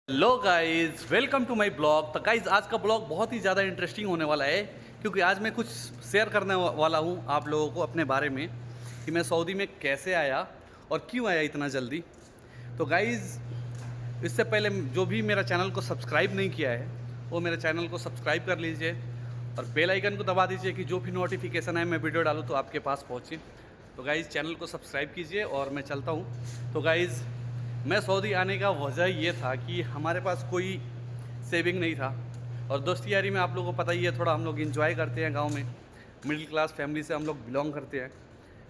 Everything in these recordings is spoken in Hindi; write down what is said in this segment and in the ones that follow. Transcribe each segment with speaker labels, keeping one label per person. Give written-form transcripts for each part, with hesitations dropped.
Speaker 1: Hello guys, welcome to my blog. तो गाइस, आज का ब्लॉग बहुत ही ज़्यादा इंटरेस्टिंग होने वाला है क्योंकि आज मैं कुछ शेयर करने वाला हूँ आप लोगों को अपने बारे में कि मैं सऊदी में कैसे आया और क्यों आया इतना जल्दी। तो गाइस, इससे पहले जो भी मेरा चैनल को सब्सक्राइब नहीं किया है वो मेरे चैनल को सब्सक्राइब कर लीजिए और बेल आइकन को दबा दीजिए कि जो भी नोटिफिकेशन है मैं वीडियो डालूँ तो आपके पास पहुँचे। तो गाइस, चैनल को सब्सक्राइब कीजिए और मैं चलता हूँ। तो गाइस, मैं सऊदी आने का वजह ये था कि हमारे पास कोई सेविंग नहीं था और दोस्ती यारी में आप लोगों को पता ही है, थोड़ा हम लोग इंजॉय करते हैं गांव में। मिडिल क्लास फैमिली से हम लोग बिलोंग करते हैं,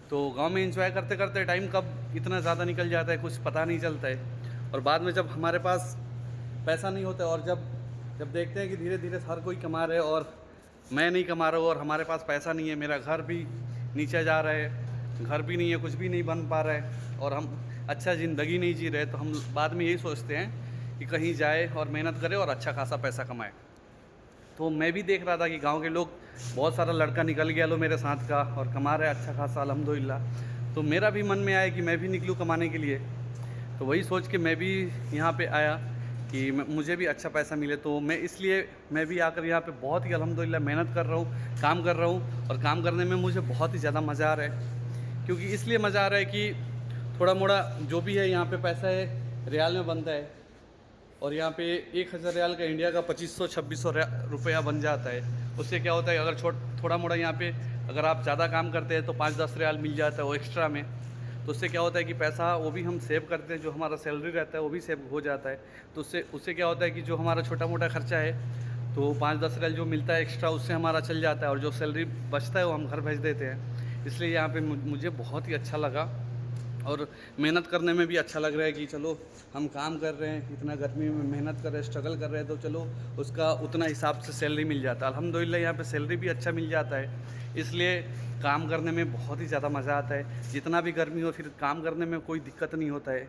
Speaker 1: तो गांव में इंजॉय करते करते टाइम कब इतना ज़्यादा निकल जाता है कुछ पता नहीं चलता है। और बाद में जब हमारे पास पैसा नहीं होता और जब जब देखते हैं कि धीरे धीरे हर कोई कमा रहे और मैं नहीं कमा रहा हूँ और हमारे पास पैसा नहीं है, मेरा घर भी नीचे जा रहा है, घर भी नहीं है, कुछ भी नहीं बन पा रहा है और हम अच्छा ज़िंदगी नहीं जी रहे, तो हम बाद में यही सोचते हैं कि कहीं जाए और मेहनत करें और अच्छा खासा पैसा कमाए। तो मैं भी देख रहा था कि गांव के लोग बहुत सारा लड़का निकल गया लो मेरे साथ का और कमा रहे अच्छा खासा अल्हम्दुलिल्लाह। तो मेरा भी मन में आया कि मैं भी निकलूँ कमाने के लिए। तो वही सोच के मैं भी यहाँ पे आया कि मुझे भी अच्छा पैसा मिले। तो मैं भी आकर यहाँ पे बहुत ही अल्हम्दुलिल्लाह मेहनत कर रहा हूँ, काम कर रहा हूँ और काम करने में मुझे बहुत ही ज़्यादा मज़ा आ रहा है। क्योंकि इसलिए मज़ा आ रहा है कि थोड़ा मोड़ा जो भी है यहाँ पे पैसा है रियाल में बनता है और यहाँ पे 1000 रियाल का इंडिया का 2500-2600 रुपया बन जाता है। उससे क्या होता है, अगर थोड़ा मोड़ा यहाँ पे अगर आप ज़्यादा काम करते हैं तो 5-10 रियाल मिल जाता है वो एक्स्ट्रा में। तो उससे क्या होता है कि पैसा वो भी हम सेव करते हैं, जो हमारा सैलरी रहता है वो भी सेव हो जाता है। तो उससे उससे क्या होता है कि जो हमारा छोटा मोटा खर्चा है तो 5-10 रियाल जो मिलता है एक्स्ट्रा उससे हमारा चल जाता है और जो सैलरी बचता है वो हम घर भेज देते हैं। इसलिए यहाँ पे मुझे बहुत ही अच्छा लगा और मेहनत करने में भी अच्छा लग रहा है कि चलो हम काम कर रहे हैं, इतना गर्मी में मेहनत कर रहे हैं, स्ट्रगल कर रहे हैं, तो चलो उसका उतना हिसाब से सैलरी मिल जाता है। अल्हम्दुलिल्लाह यहाँ पे सैलरी भी अच्छा मिल जाता है, इसलिए काम करने में बहुत ही ज़्यादा मज़ा आता है। जितना भी गर्मी हो फिर काम करने में कोई दिक्कत नहीं होता है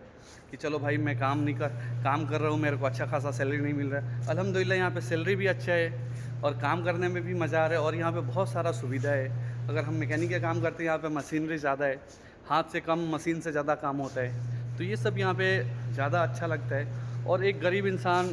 Speaker 1: कि चलो भाई मैं काम कर रहा हूँ, मेरे को अच्छा खासा सैलरी नहीं मिल रहा है। अल्हम्दुलिल्लाह यहाँ पर सैलरी भी अच्छा है और काम करने में भी मज़ा आ रहा है और यहाँ पर बहुत सारा सुविधा है। अगर हम मैकेनिक का काम करते हैं यहाँ पर मशीनरी ज़्यादा है, हाथ से कम मशीन से ज़्यादा काम होता है। तो ये सब यहाँ पे ज़्यादा अच्छा लगता है। और एक गरीब इंसान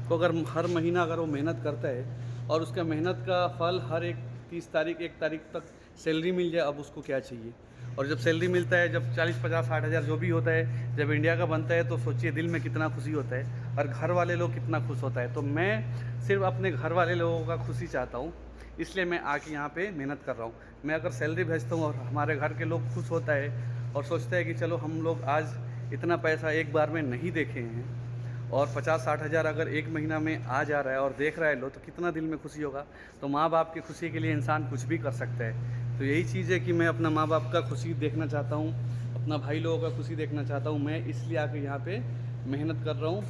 Speaker 1: को अगर हर महीना अगर वो मेहनत करता है और उसका मेहनत का फल हर एक 30 तारीख 1 तारीख तक सैलरी मिल जाए, अब उसको क्या चाहिए। और जब सैलरी मिलता है, जब 40-50-60 हज़ार जो भी होता है, जब इंडिया का बनता है तो सोचिए दिल में कितना खुशी होता है और घर वाले लोग कितना खुश होता है। तो मैं सिर्फ अपने घर वाले लोगों का खुशी चाहता हूँ, इसलिए मैं आके यहाँ पे मेहनत कर रहा हूँ। मैं अगर सैलरी भेजता हूँ और हमारे घर के लोग खुश होता है और सोचते हैं कि चलो हम लोग आज इतना पैसा एक बार में नहीं देखे हैं और 50-60 हज़ार अगर एक महीना में आ जा रहा है और देख रहा है लो, तो कितना दिल में खुशी होगा। तो माँ बाप की खुशी के लिए इंसान कुछ भी कर सकता है। तो यही चीज़ है कि मैं अपना माँ बाप का खुशी देखना चाहता हूँ, अपना भाई लोगों का खुशी देखना चाहता हूँ। मैं इसलिए आके यहाँ पर मेहनत कर रहा हूँ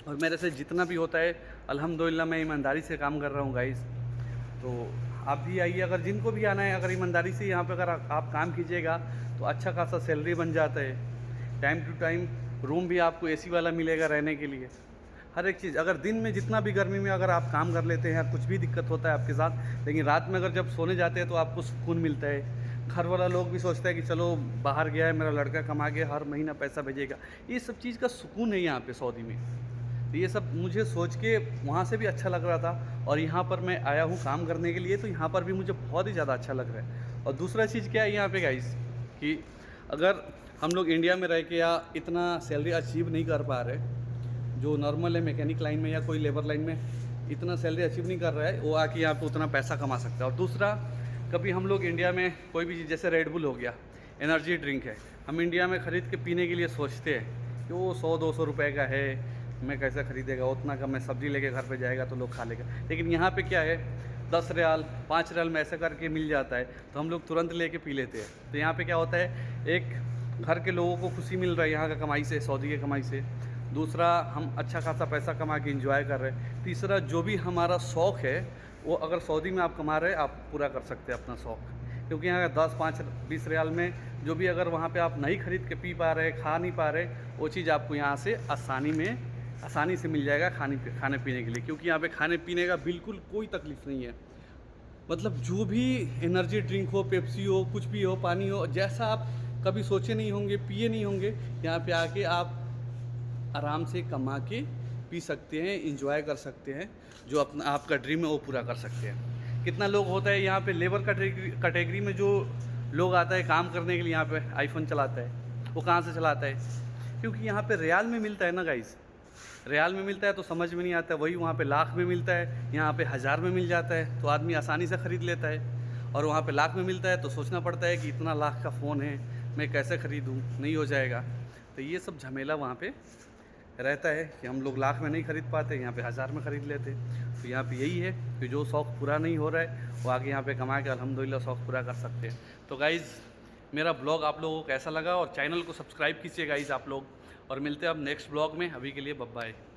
Speaker 1: और मेरे से जितना भी होता है अल्हम्दुलिल्लाह मैं ईमानदारी से काम कर रहा हूँ गाइस। तो आप भी आइए, अगर जिनको भी आना है, अगर ईमानदारी से यहाँ पे अगर आप काम कीजिएगा तो अच्छा खासा सैलरी बन जाता है। टाइम टू टाइम रूम भी आपको एसी वाला मिलेगा रहने के लिए, हर एक चीज़। अगर दिन में जितना भी गर्मी में अगर आप काम कर लेते हैं, कुछ भी दिक्कत होता है आपके साथ, लेकिन रात में अगर जब सोने जाते हैं तो आपको सुकून मिलता है। घर वाला लोग भी सोचता है कि चलो बाहर गया है मेरा लड़का, कमा के हर महीना पैसा भेजेगा। ये सब चीज़ का सुकून है यहाँ पे सऊदी में। तो ये सब मुझे सोच के वहाँ से भी अच्छा लग रहा था और यहाँ पर मैं आया हूँ काम करने के लिए, तो यहाँ पर भी मुझे बहुत ही ज़्यादा अच्छा लग रहा है। और दूसरा चीज़ क्या है यहाँ पे गाइस, कि अगर हम लोग इंडिया में रह के या इतना सैलरी अचीव नहीं कर पा रहे, जो नॉर्मल है मैकेनिक लाइन में या कोई लेबर लाइन में इतना सैलरी अचीव नहीं कर रहा है, वो आके यहाँ पर उतना पैसा कमा सकता है। और दूसरा, कभी हम लोग इंडिया में कोई भी चीज़, जैसे रेड बुल हो गया, एनर्जी ड्रिंक है, हम इंडिया में ख़रीद के पीने के लिए सोचते हैं कि वो 100-200 रुपये का है, मैं कैसे ख़रीदेगा, उतना का मैं सब्ज़ी लेके घर पे जाएगा तो लोग खा लेगा। लेकिन यहाँ पे क्या है, 10 रियाल 5 रियाल में ऐसे करके मिल जाता है, तो हम लोग तुरंत लेके पी लेते हैं। तो यहाँ पे क्या होता है, एक घर के लोगों को खुशी मिल रहा है यहाँ का कमाई से, सऊदी की कमाई से। दूसरा, हम अच्छा खासा पैसा कमा के इंजॉय कर रहे हैं। तीसरा, जो भी हमारा शौक़ है वो अगर सऊदी में आप कमा रहे हैं, आप पूरा कर सकते हैं अपना शौक़। क्योंकि यहाँ 10, 5, 20 रियाल में जो भी अगर वहाँ पे आप नहीं ख़रीद के पी पा रहे, खा नहीं पा रहे, वो चीज़ आपको यहाँ से आसानी से मिल जाएगा खाने पीने के लिए। क्योंकि यहाँ पे खाने पीने का बिल्कुल कोई तकलीफ़ नहीं है। मतलब जो भी एनर्जी ड्रिंक हो, पेप्सी हो, कुछ भी हो, पानी हो, जैसा आप कभी सोचे नहीं होंगे, पिए नहीं होंगे, यहाँ पे आके आप आराम से कमा के पी सकते हैं, इंजॉय कर सकते हैं, जो अपना आपका ड्रीम है वो पूरा कर सकते हैं। कितना लोग होता है यहाँ पे लेबर कैटेगरी में जो लोग आता है काम करने के लिए यहाँ पे आईफोन चलाता है, वो कहाँ से चलाता है? क्योंकि यहाँ पे रियाल में मिलता है ना गाइस, रियाल में मिलता है तो समझ में नहीं आता, वही वहाँ पे लाख में मिलता है, यहाँ पे हज़ार में मिल जाता है तो आदमी आसानी से ख़रीद लेता है। और वहाँ पे लाख में मिलता है तो सोचना पड़ता है कि इतना लाख का फ़ोन है, मैं कैसे ख़रीदूँ, नहीं हो जाएगा। तो ये सब झमेला वहाँ पे रहता है कि हम लोग लाख में नहीं ख़रीद पाते, यहाँ पे हज़ार में ख़रीद लेते। तो यहाँ पे यही है कि जो शौक़ पूरा नहीं हो रहा है वो आगे यहाँ पे कमा के अल्हम्दुलिल्लाह शौक़ पूरा कर सकते हैं। तो गाइज़ मेरा ब्लॉग आप लोगों को कैसा लगा, और चैनल को सब्सक्राइब कीजिए गाइज़ आप लोग, और मिलते हैं अब नेक्स्ट ब्लॉग में। अभी के लिए बाय बाय।